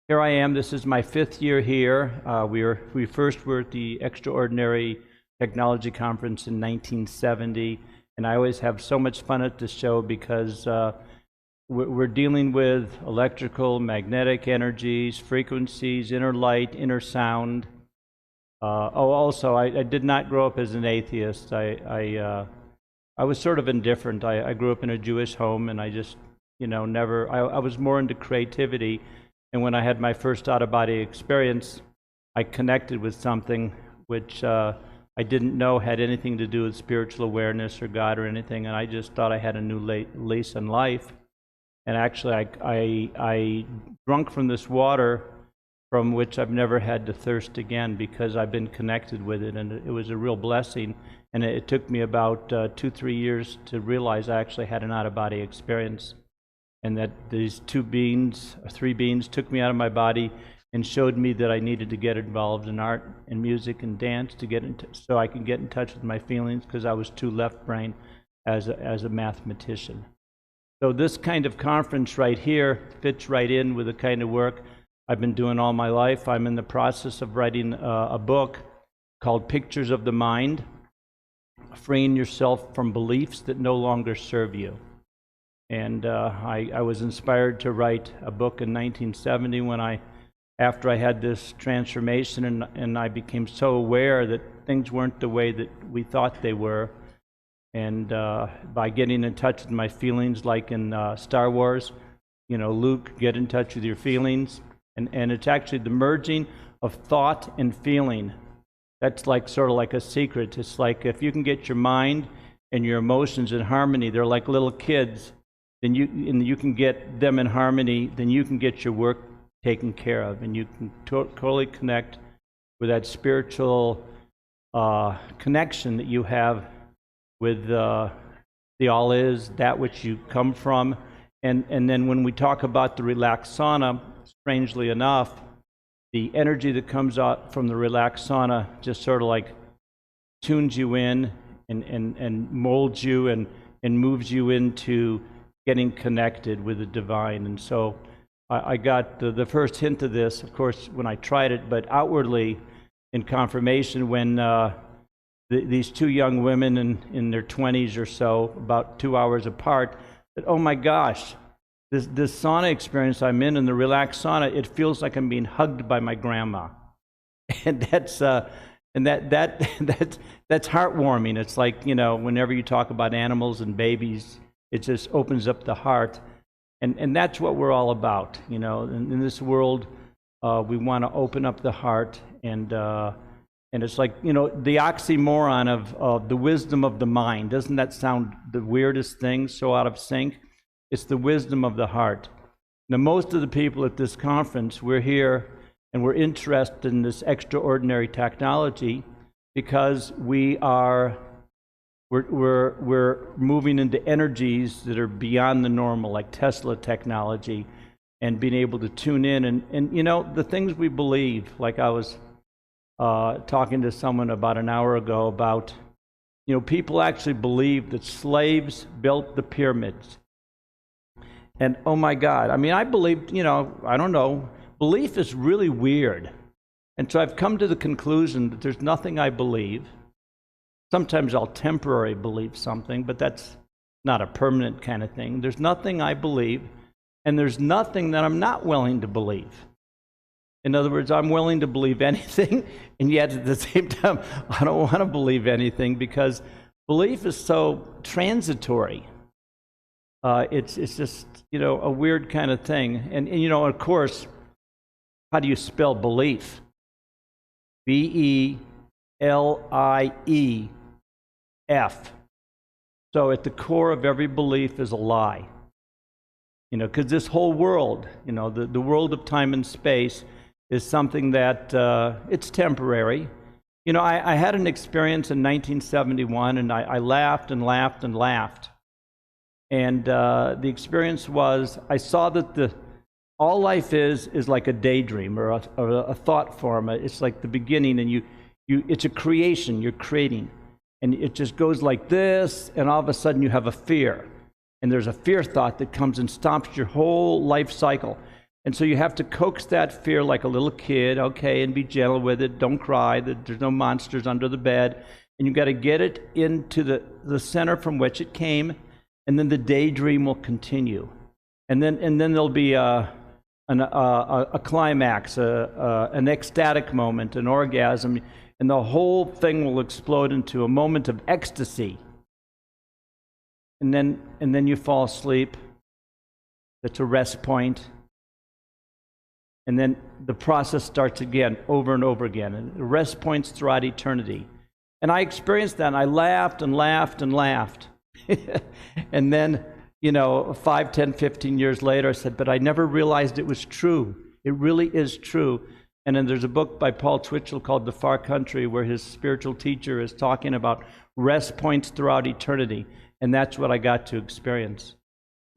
Here I am. This is my 5th year here. We first were at the Extraordinary Technology Conference in 1970, and I always have so much fun at this show because we're dealing with electrical, magnetic energies, frequencies, inner light, inner sound. Also, I did not grow up as an atheist. I was sort of indifferent. I grew up in a Jewish home, and I just, never. I was more into creativity. And when I had my first out-of-body experience, I connected with something which I didn't know had anything to do with spiritual awareness or God or anything, and I just thought I had a new lease on life. And actually, I drunk from this water from which I've never had to thirst again because I've been connected with it, and it was a real blessing. And it took me about 2-3 years to realize I actually had an out-of-body experience, and that these 3 beings took me out of my body and showed me that I needed to get involved in art and music and dance so I could get in touch with my feelings, because I was too left-brain as a mathematician. So this kind of conference right here fits right in with the kind of work I've been doing all my life. I'm in the process of writing a book called Pictures of the Mind, Freeing Yourself from Beliefs That No Longer Serve You. And I was inspired to write a book in 1970 after I had this transformation, and I became so aware that things weren't the way that we thought they were. And by getting in touch with my feelings, like in Star Wars, Luke, get in touch with your feelings. And it's actually the merging of thought and feeling. That's sort of like a secret. It's like if you can get your mind and your emotions in harmony, they're like little kids. Then you can get them in harmony, then you can get your work taken care of, and you can totally connect with that spiritual connection that you have with the all is, that which you come from. And then when we talk about the relaxed sauna, strangely enough, the energy that comes out from the relaxed sauna just sort of like tunes you in and molds you and moves you into getting connected with the divine. And so I got the first hint of this, of course, when I tried it, but outwardly in confirmation when these 2 young women in their 20s or so, about 2 hours apart, said, "Oh my gosh, this sauna experience I'm in the relaxed sauna, it feels like I'm being hugged by my grandma." And that's heartwarming. It's like, whenever you talk about animals and babies, it just opens up the heart. And that's what we're all about. In this world, we want to open up the heart. And it's like, the oxymoron of the wisdom of the mind. Doesn't that sound the weirdest thing, so out of sync? It's the wisdom of the heart. Now, most of the people at this conference, we're here and we're interested in this extraordinary technology because we're moving into energies that are beyond the normal, like Tesla technology, and being able to tune in. And the things we believe, like I was talking to someone about an hour ago about, people actually believe that slaves built the pyramids. And oh my God, I believe, I don't know, belief is really weird. And so I've come to the conclusion that there's nothing I believe. Sometimes I'll temporarily believe something, but that's not a permanent kind of thing. There's nothing I believe, and there's nothing that I'm not willing to believe. In other words, I'm willing to believe anything, and yet at the same time, I don't want to believe anything because belief is so transitory. It's just, a weird kind of thing. And of course, how do you spell belief? B-E-L-I-E-F. So at the core of every belief is a lie. Because this whole world, the world of time and space is something that it's temporary. I had an experience in 1971, and I laughed and laughed and laughed. And the experience was, I saw that all life is like a daydream or a thought form. It's like the beginning, and it's a creation. You're creating, and it just goes like this, and all of a sudden you have a fear, and there's a fear thought that comes and stops your whole life cycle. And so you have to coax that fear like a little kid, okay, and be gentle with it. Don't cry. There's no monsters under the bed. And you've got to get it into the center from which it came, and then the daydream will continue. And then there'll be a climax, an ecstatic moment, an orgasm, and the whole thing will explode into a moment of ecstasy. And then you fall asleep. That's a rest point. And then the process starts again, over and over again. And rest points throughout eternity. And I experienced that, and I laughed and laughed and laughed. And then, 5, 10, 15 years later, I said, but I never realized it was true. It really is true. And then there's a book by Paul Twitchell called The Far Country, where his spiritual teacher is talking about rest points throughout eternity. And that's what I got to experience.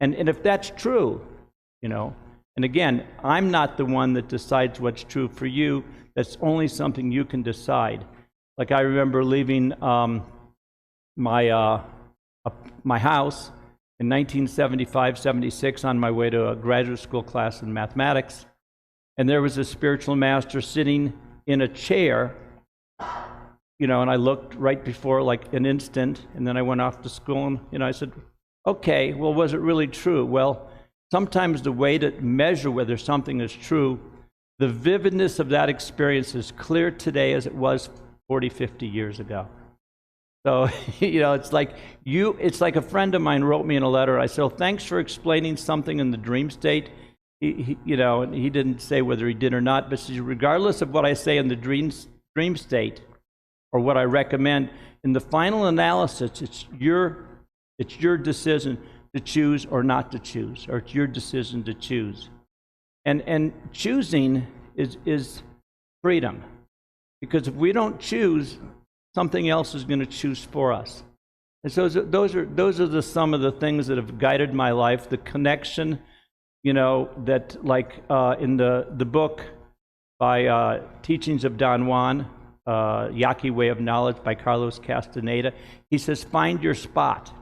And if that's true, and again, I'm not the one that decides what's true for you. That's only something you can decide. Like I remember leaving my house in 1975, 76 on my way to a graduate school class in mathematics. And there was a spiritual master sitting in a chair, and I looked right before like an instant, and then I went off to school and, I said, okay, well, was it really true? Well, sometimes the way to measure whether something is true, the vividness of that experience is clear today as it was 40, 50 years ago. So, it's like a friend of mine wrote me in a letter. I said, well, thanks for explaining something in the dream state. He didn't say whether he did or not, but says, regardless of what I say in the dream state or what I recommend, in the final analysis, it's your decision to choose or not to choose, or it's your decision to choose. And choosing is freedom. Because if we don't choose, something else is going to choose for us. And so those are some of the things that have guided my life. The connection, that like in the book by Teachings of Don Juan, Yaqui Way of Knowledge by Carlos Castaneda, he says, find your spot.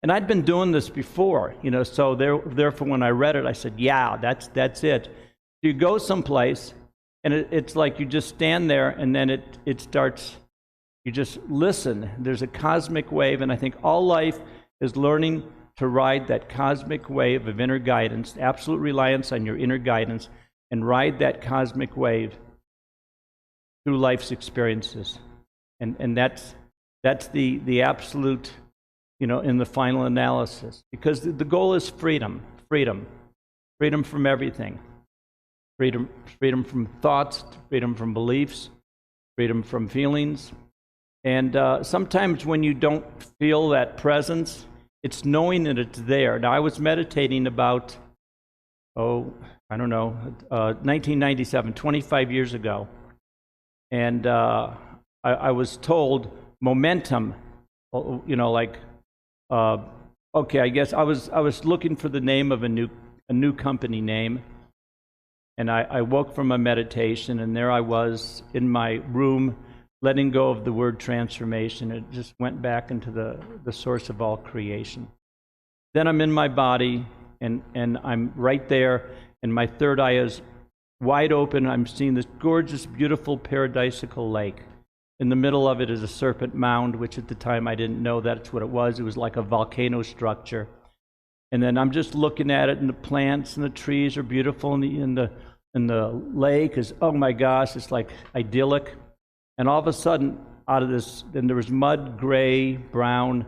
And I'd been doing this before, so therefore when I read it, I said, yeah, that's it. You go someplace, and it's like you just stand there, and then it starts, you just listen. There's a cosmic wave, and I think all life is learning to ride that cosmic wave of inner guidance, absolute reliance on your inner guidance, and ride that cosmic wave through life's experiences. And that's the absolute, in the final analysis. Because the goal is freedom from everything. Freedom from thoughts, freedom from beliefs, freedom from feelings. And sometimes when you don't feel that presence, it's knowing that it's there. Now, I was meditating about, 1997, 25 years ago. And I was told momentum, okay, I guess I was looking for the name of a new company name. And I woke from a meditation, and there I was in my room, letting go of the word transformation. It just went back into the source of all creation. Then I'm in my body, and I'm right there, and my third eye is wide open. I'm seeing this gorgeous, beautiful, paradisical lake. In the middle of it is a serpent mound, which at the time I didn't know that's what it was. It was like a volcano structure. And then I'm just looking at it, and the plants and the trees are beautiful, and the lake is, oh my gosh, it's like idyllic. And all of a sudden, out of this, then there was mud, gray, brown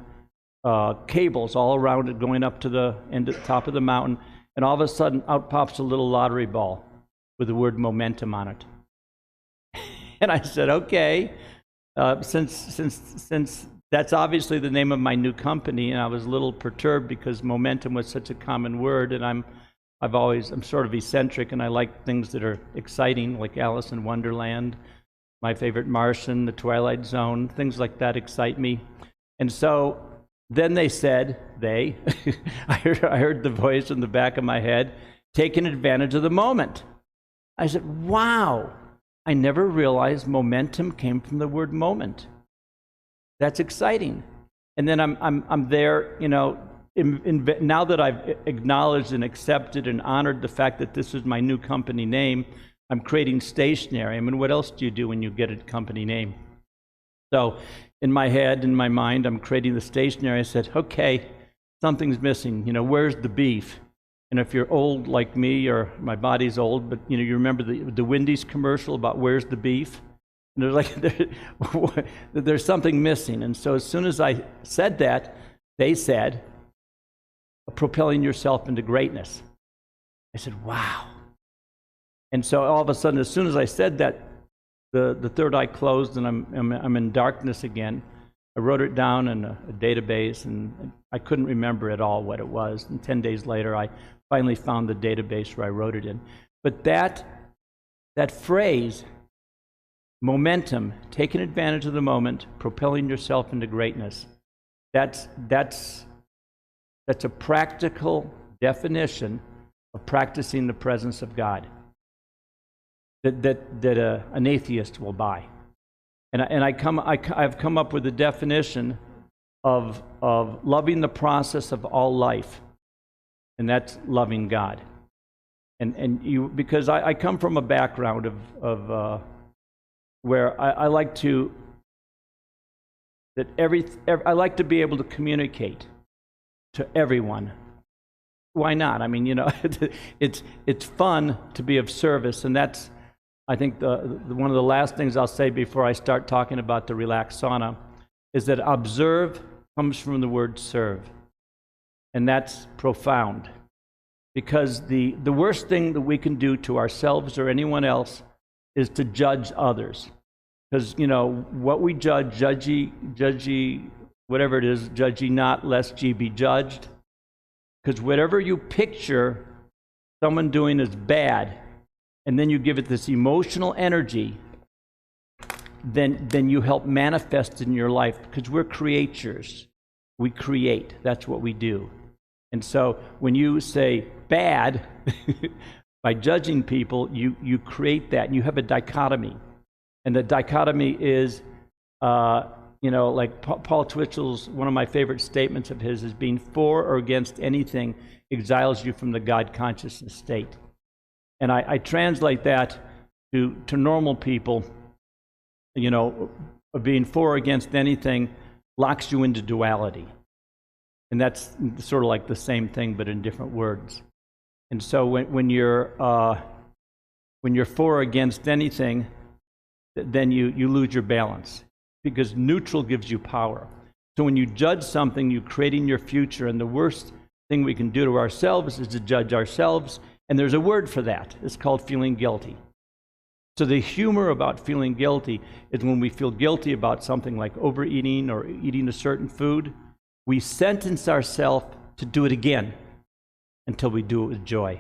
cables all around it going up to the top of the mountain. And all of a sudden, out pops a little lottery ball with the word momentum on it. And I said, okay, since that's obviously the name of my new company, and I was a little perturbed because momentum was such a common word, and I'm sort of eccentric, and I like things that are exciting, like Alice in Wonderland, my favorite Martian, The Twilight Zone, things like that excite me. And so then they said, I heard the voice in the back of my head, taking advantage of the moment. I said, wow, I never realized momentum came from the word moment. That's exciting. And then I'm there, now that I've acknowledged and accepted and honored the fact that this is my new company name, I'm creating stationery. I mean, what else do you do when you get a company name? So in my head, in my mind, I'm creating the stationery. I said, okay, something's missing. You know, where's the beef? And if you're old like me, or my body's old, but you know, you remember the Wendy's commercial about where's the beef? And there's like, there's something missing. And so as soon as I said that, they said, propelling yourself into greatness. I said, wow. And so all of a sudden, as soon as I said that, the third eye closed and I'm in darkness again. I wrote it down in a database, and I couldn't remember at all what it was. And 10 days later, I finally found the database where I wrote it in. But that phrase, momentum, taking advantage of the moment, propelling yourself into greatness, that's a practical definition of practicing the presence of God that an atheist will buy. And I've come up with a definition of loving the process of all life, and that's loving God. And you, because I come from a background of where I like to I like to be able to communicate to everyone. Why not? I mean, you know, it's fun to be of service, and that's, I think, one of the last things I'll say before I start talking about the relaxed sauna is that observe comes from the word serve, and that's profound, because the worst thing that we can do to ourselves or anyone else is to judge others, because, you know, what we judge, judgy, whatever it is, judge ye not, lest ye be judged. Because whatever you picture someone doing is bad, and then you give it this emotional energy, then you help manifest in your life, because we're creatures. We create. That's what we do. And so when you say bad, by judging people, you create that, and you have a dichotomy. And the dichotomy is, you know, like Paul Twitchell's, one of my favorite statements of his is, being for or against anything exiles you from the God consciousness state. And I translate that to normal people. You know, being for or against anything locks you into duality. And that's sort of like the same thing, but in different words. And so when you're for or against anything, then you lose your balance, because neutral gives you power. So when you judge something, you're creating your future, and the worst thing we can do to ourselves is to judge ourselves, and there's a word for that. It's called feeling guilty. So the humor about feeling guilty is when we feel guilty about something like overeating or eating a certain food, we sentence ourselves to do it again until we do it with joy.